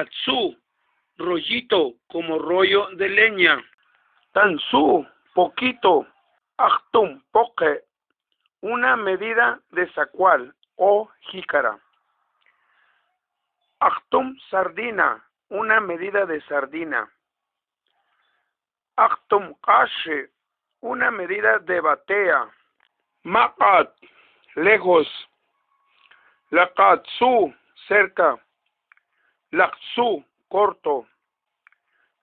Atsu, rollito, como rollo de leña. Tansu, poquito. Achtum, poque, una medida de sacual o jícara. Achtum, sardina, una medida de sardina. Achtum, kashe, una medida de batea. Maqat, lejos. Laqatsu, cerca. Laqsu, corto.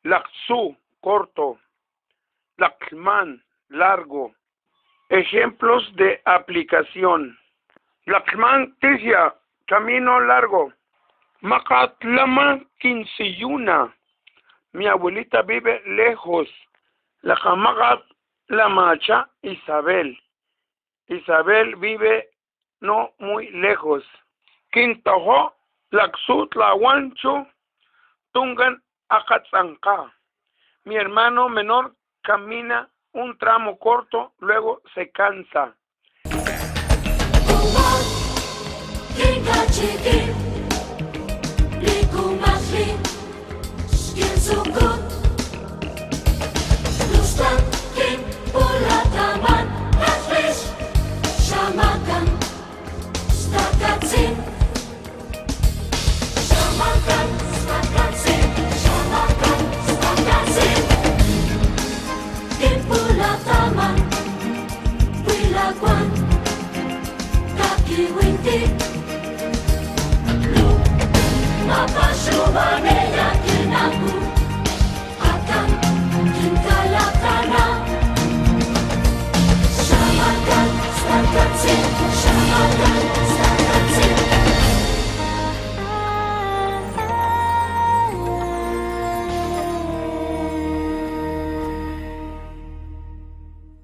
Laqsu, corto. Laqman, largo. Ejemplos de aplicación. Laqman tisya, camino largo. Maqatlama quinciyuna, mi abuelita vive lejos. Laqamaqat la macha Isabel. Isabel vive no muy lejos. Quintojo, Laxut Lawancho, Tungan Acatzanca. Mi hermano menor camina un tramo corto, luego se cansa. Lu, mapasumanin.